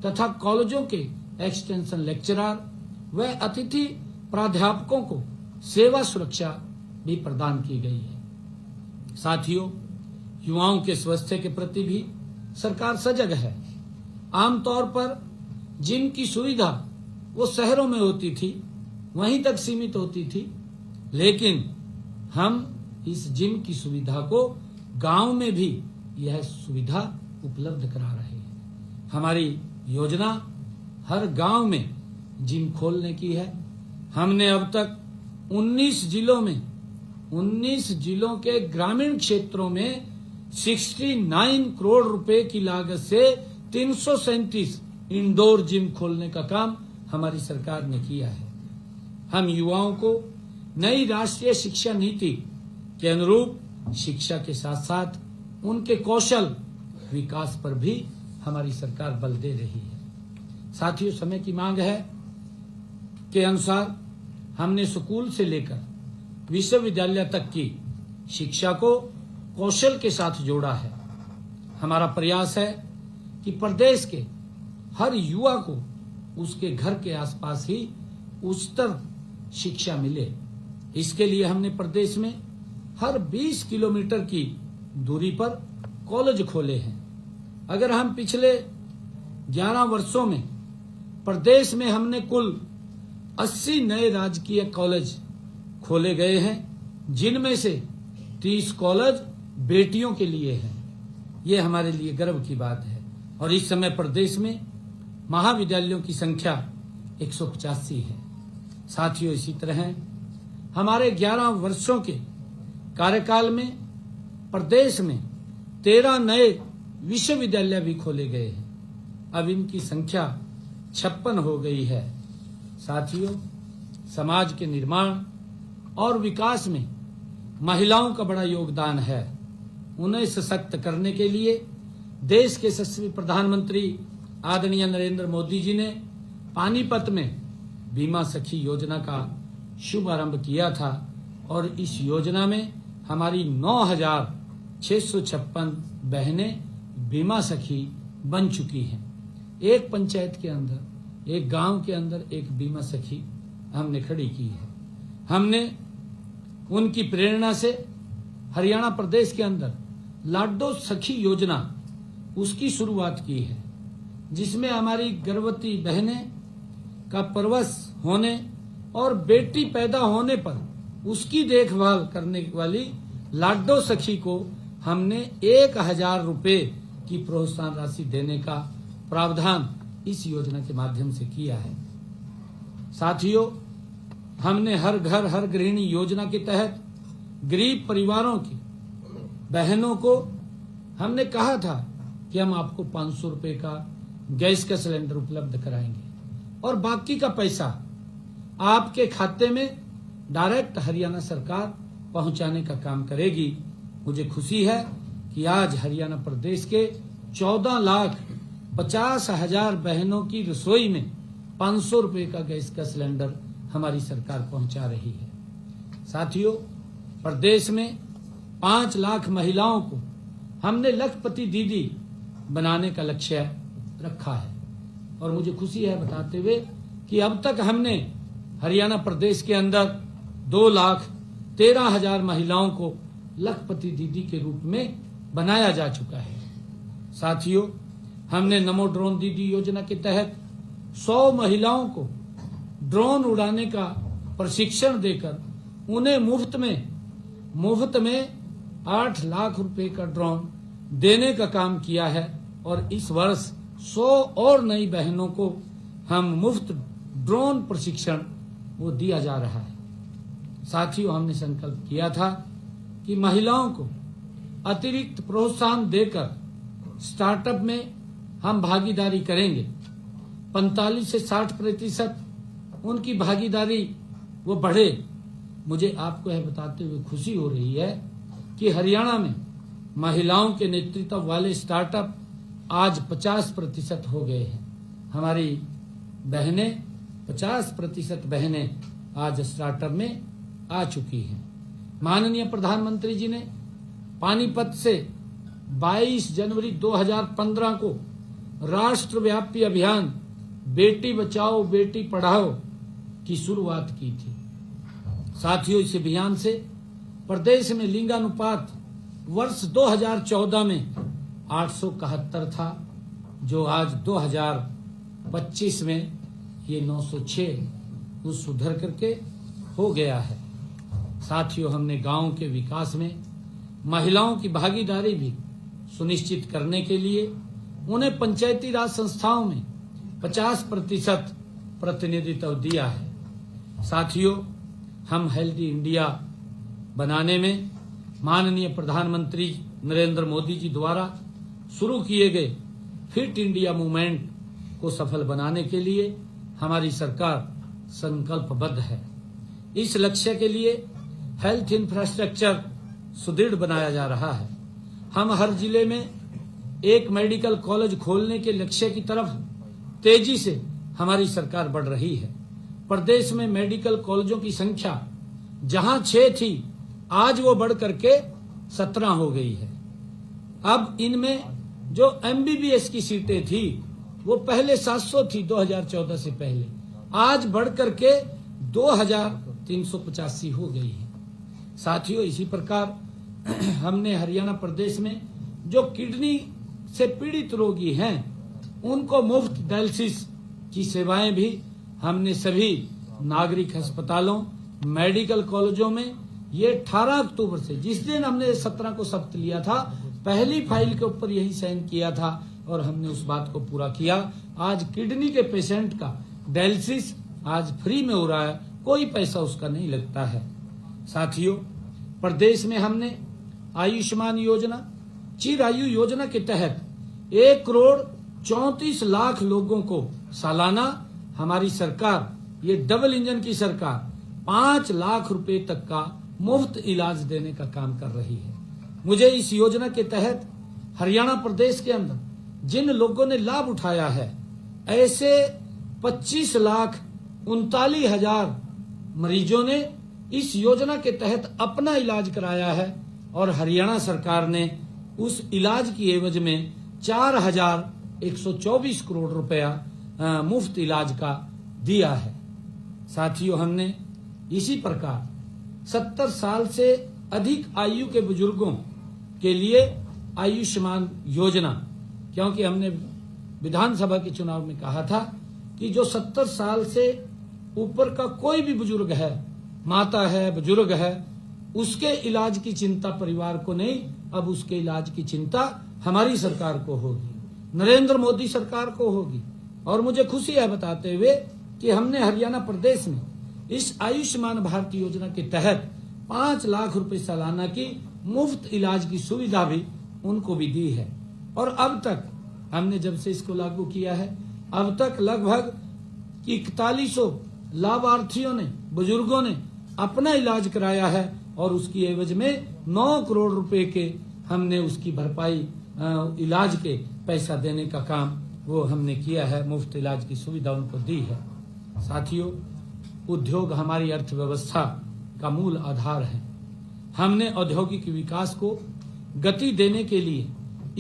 तथा कॉलेजों के एक्सटेंशन लेक्चरर व अतिथि प्राध्यापकों को सेवा सुरक्षा भी प्रदान की गई है। साथियों, युवाओं के स्वास्थ्य के प्रति भी सरकार सजग है। आमतौर पर जिम की सुविधा वो शहरों में होती थी, वहीं तक सीमित होती थी, लेकिन हम इस जिम की सुविधा को गांव में भी यह सुविधा उपलब्ध करा रहे हैं। हमारी योजना हर गांव में जिम खोलने की है। हमने अब तक 19 जिलों के ग्रामीण क्षेत्रों में 69 करोड़ रुपए की लागत से 337 इंडोर जिम खोलने का काम हमारी सरकार ने किया है। हम युवाओं को नई राष्ट्रीय शिक्षा नीति के अनुरूप शिक्षा के साथ साथ उनके कौशल विकास पर भी हमारी सरकार बल दे रही है। साथियों, समय की मांग है के अनुसार हमने स्कूल से लेकर विश्वविद्यालय तक की शिक्षा को कौशल के साथ जोड़ा है। हमारा प्रयास है कि प्रदेश के हर युवा को उसके घर के आसपास ही उच्चतर शिक्षा मिले। इसके लिए हमने प्रदेश में हर 20 किलोमीटर की दूरी पर कॉलेज खोले हैं। अगर हम पिछले 11 वर्षों में प्रदेश में हमने कुल 80 नए राजकीय कॉलेज खोले गए हैं, जिनमें से 30 कॉलेज बेटियों के लिए हैं। ये हमारे लिए गर्व की बात है। और इस समय प्रदेश में महाविद्यालयों की संख्या 185 है। साथियों, इसी तरह हमारे 11 वर्षों के कार्यकाल में प्रदेश में 13 नए विश्वविद्यालय भी खोले गए हैं। अब इनकी संख्या 56 हो गई है। साथियों, समाज के निर्माण और विकास में महिलाओं का बड़ा योगदान है। उन्हें सशक्त करने के लिए देश के यशस्वी प्रधानमंत्री आदरणीय नरेंद्र मोदी जी ने पानीपत में बीमा सखी योजना का शुभारंभ किया था और इस योजना में हमारी 9,656 बहनें बीमा सखी बन चुकी हैं। एक पंचायत के अंदर, एक गांव के अंदर एक बीमा सखी हमने खड़ी की है। हमने उनकी प्रेरणा से हरियाणा प्रदेश के अंदर लाडो सखी योजना उसकी शुरुआत की है, जिसमें हमारी गर्भवती बहनें का प्रसव होने और बेटी पैदा होने पर उसकी देखभाल करने वाली लाडो सखी को हमने 1,000 रुपए की प्रोत्साहन राशि देने का प्रावधान इस योजना के माध्यम से किया है। साथियों, हमने हर घर हर गृहिणी योजना के तहत गरीब परिवारों की बहनों को हमने कहा था कि हम आपको 500 रुपए का गैस का सिलेंडर उपलब्ध कराएंगे और बाकी का पैसा आपके खाते में डायरेक्ट हरियाणा सरकार पहुंचाने का काम करेगी। मुझे खुशी है कि आज हरियाणा प्रदेश के 14,50,000 बहनों की रसोई में 500 रुपए का गैस का सिलेंडर हमारी सरकार पहुंचा रही है। साथियों, प्रदेश में 5 लाख महिलाओं को हमने लखपति दीदी बनाने का लक्ष्य रखा है और मुझे खुशी है बताते हुए कि अब तक हमने हरियाणा प्रदेश के अंदर 2,13,000 महिलाओं को लखपति दीदी के रूप में बनाया जा चुका है। साथियों, हमने नमो ड्रोन दीदी योजना के तहत 100 महिलाओं को ड्रोन उड़ाने का प्रशिक्षण देकर उन्हें मुफ्त में 8 लाख रुपए का ड्रोन देने का काम किया है और इस वर्ष 100 और नई बहनों को हम मुफ्त ड्रोन प्रशिक्षण वो दिया जा रहा है। साथियों, हमने संकल्प किया था कि महिलाओं को अतिरिक्त प्रोत्साहन देकर स्टार्टअप में हम भागीदारी करेंगे। 45 से 60% उनकी भागीदारी वो बढ़े। मुझे आपको यह बताते हुए खुशी हो रही है कि हरियाणा में महिलाओं के नेतृत्व वाले स्टार्टअप आज 50% हो गए हैं। हमारी बहनें 50% बहनें आज स्टार्टअप में आ चुकी हैं। माननीय प्रधानमंत्री जी ने पानीपत से 22 जनवरी 2015 को राष्ट्रव्यापी अभियान बेटी बचाओ बेटी पढ़ाओ की शुरुआत की थी। साथियों, इस अभियान से प्रदेश में लिंगानुपात वर्ष 2014 में 871 था, जो आज 2025 में ये 906 उस सुधर करके हो गया है। साथियों, हमने गांव के विकास में महिलाओं की भागीदारी भी सुनिश्चित करने के लिए उन्हें पंचायती राज संस्थाओं में 50% प्रतिनिधित्व दिया है। साथियों, हम हेल्दी इंडिया बनाने में माननीय प्रधानमंत्री नरेंद्र मोदी जी द्वारा शुरू किए गए फिट इंडिया मूवमेंट को सफल बनाने के लिए हमारी सरकार संकल्पबद्ध है। इस लक्ष्य के लिए हेल्थ इंफ्रास्ट्रक्चर सुदृढ़ बनाया जा रहा है। हम हर जिले में एक मेडिकल कॉलेज खोलने के लक्ष्य की तरफ तेजी से हमारी सरकार बढ़ रही है। प्रदेश में मेडिकल कॉलेजों की संख्या जहां 6 थी, आज वो बढ़ करके 17 हो गई है। अब इनमें जो MBBS की सीटें थी वो पहले 700 थी 2014 से पहले, आज बढ़ करके 2385 हो गई है। साथियों, इसी प्रकार हमने हरियाणा प्रदेश में जो किडनी से पीड़ित रोगी हैं उनको मुफ्त डायलिसिस की सेवाएं भी हमने सभी नागरिक अस्पतालों, मेडिकल कॉलेजों में ये 18 अक्टूबर से, जिस दिन हमने 17 को शपथ लिया था, पहली फाइल के ऊपर यही साइन किया था और हमने उस बात को पूरा किया। आज किडनी के पेशेंट का डायलिसिस आज फ्री में हो रहा है, कोई पैसा उसका नहीं लगता है। साथियों, प्रदेश में हमने आयुष्मान योजना, चिरायु योजना के तहत 1,34,00,000 लोगों को सालाना हमारी सरकार, ये डबल इंजन की सरकार, 5 लाख रुपए तक का मुफ्त इलाज देने का काम कर रही है। मुझे इस योजना के तहत हरियाणा प्रदेश के अंदर जिन लोगों ने लाभ उठाया है, ऐसे 25,39,000 मरीजों ने इस योजना के तहत अपना इलाज कराया है और हरियाणा सरकार ने उस इलाज की एवज में 4,124 करोड़ रुपया मुफ्त इलाज का दिया है। साथियों, हमने इसी प्रकार 70 साल से अधिक आयु के बुजुर्गों के लिए आयुष्मान योजना, क्योंकि हमने विधानसभा के चुनाव में कहा था कि जो 70 साल से ऊपर का कोई भी बुजुर्ग है, माता है, बुजुर्ग है, उसके इलाज की चिंता परिवार को नहीं, अब उसके इलाज की चिंता हमारी सरकार को होगी, नरेंद्र मोदी सरकार को होगी। और मुझे खुशी है बताते हुए कि हमने हरियाणा प्रदेश में इस आयुष्मान भारत योजना के तहत 5 लाख रुपए सालाना की मुफ्त इलाज की सुविधा भी उनको भी दी है। और अब तक हमने जब से इसको लागू किया है, अब तक लगभग 4100 लाभार्थियों ने, बुजुर्गों ने अपना इलाज कराया है और उसकी एवज में 9 करोड़ रुपए के हमने उसकी भरपाई, इलाज के पैसा देने का काम वो हमने किया है, मुफ्त इलाज की सुविधा उनको दी है। साथियों, उद्योग हमारी अर्थव्यवस्था का मूल आधार है। हमने औद्योगिक विकास को गति देने के लिए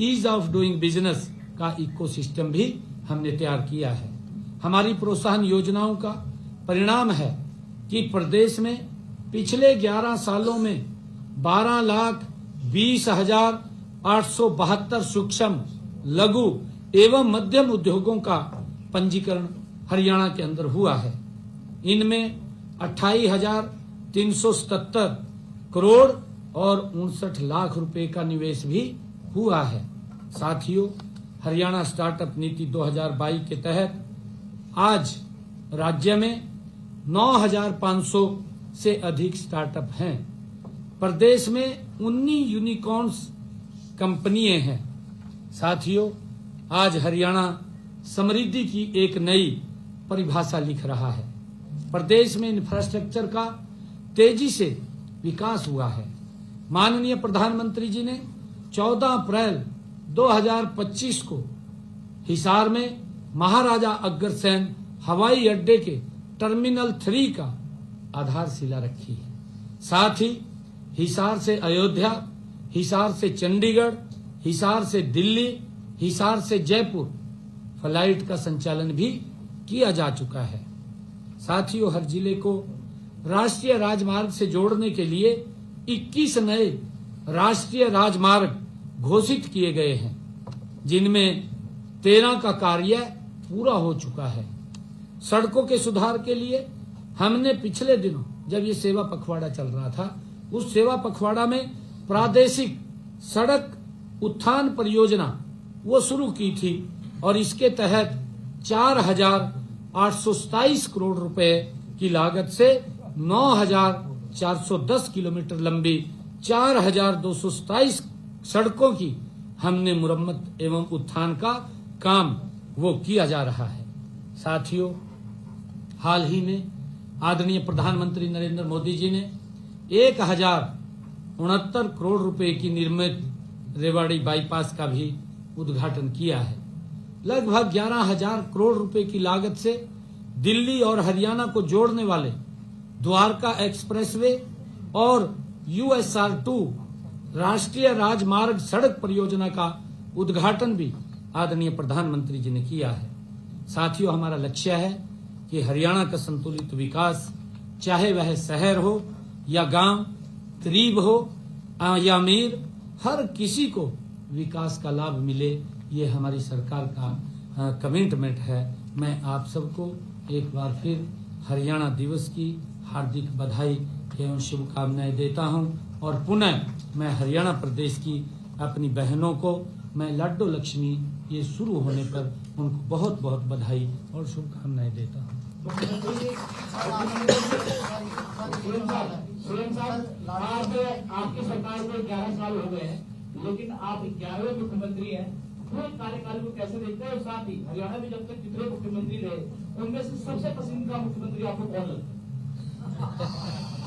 ईज ऑफ डूइंग बिजनेस का इकोसिस्टम भी हमने तैयार किया है। हमारी प्रोत्साहन योजनाओं का परिणाम है कि प्रदेश में पिछले 11 सालों में 12,20,872 सूक्ष्म, लघु एवं मध्यम उद्योगों का पंजीकरण हरियाणा के अंदर हुआ है। इनमें 28,377 करोड़ और 59 लाख रुपए का निवेश भी हुआ है। साथियों, हरियाणा स्टार्टअप नीति 2022 के तहत आज राज्य में 9,500 से अधिक स्टार्टअप हैं। प्रदेश में 19 यूनिकॉर्न्स कंपनियां हैं। साथियों, आज हरियाणा समृद्धि की एक नई परिभाषा लिख रहा है। प्रदेश में इंफ्रास्ट्रक्चर का तेजी से विकास हुआ है। माननीय प्रधानमंत्री जी ने 14 अप्रैल 2025 को हिसार में महाराजा अग्रसेन हवाई अड्डे के टर्मिनल 3 का आधारशिला रखी है। साथ ही हिसार से अयोध्या, हिसार से चंडीगढ़, हिसार से दिल्ली, हिसार से जयपुर फ्लाइट का संचालन भी किया जा चुका है। साथियों, हर जिले को राष्ट्रीय राजमार्ग से जोड़ने के लिए 21 नए राष्ट्रीय राजमार्ग घोषित किए गए हैं, जिनमें 13 का कार्य पूरा हो चुका है। सड़कों के सुधार के लिए हमने पिछले दिनों जब ये सेवा पखवाड़ा चल रहा था, उस सेवा पखवाड़ा में प्रादेशिक सड़क उत्थान परियोजना वो शुरू की थी और इसके तहत 4,827 करोड़ रुपए की लागत से 9,410 किलोमीटर लंबी 4,227 सड़कों की हमने मुरम्मत एवं उत्थान का काम वो किया जा रहा है। साथियों, हाल ही में आदरणीय प्रधानमंत्री नरेंद्र मोदी जी ने 1,069 करोड़ रुपए की निर्मित रेवाड़ी बाईपास का भी उद्घाटन किया है। लगभग 11,000 करोड़ रुपए की लागत से दिल्ली और हरियाणा को जोड़ने वाले द्वारका एक्सप्रेसवे और USR2 राष्ट्रीय राजमार्ग सड़क परियोजना का उद्घाटन भी आदरणीय प्रधानमंत्री जी ने किया है। साथियों, हमारा लक्ष्य है कि हरियाणा का संतुलित विकास, चाहे वह शहर हो या गांव, गरीब हो या अमीर, हर किसी को विकास का लाभ मिले, ये हमारी सरकार का कमिटमेंट है। मैं आप सबको एक बार फिर हरियाणा दिवस की हार्दिक बधाई एवं शुभकामनाएं देता हूं और पुनः मैं हरियाणा प्रदेश की अपनी बहनों को मैं लाडो लक्ष्मी ये शुरू होने पर उनको बहुत बहुत बधाई और शुभकामनाएं देता हूं। सुरेंद्र साहब, आज आपकी सरकार को 11 साल हो गए हैं, लेकिन आप 11वें मुख्यमंत्री हैं। पूरे कार्यकाल को कैसे देखते हैं? और साथ ही हरियाणा में जब तक जितने मुख्यमंत्री रहे, उनमें से सबसे पसंदीदा मुख्यमंत्री आपको कौन लगता है?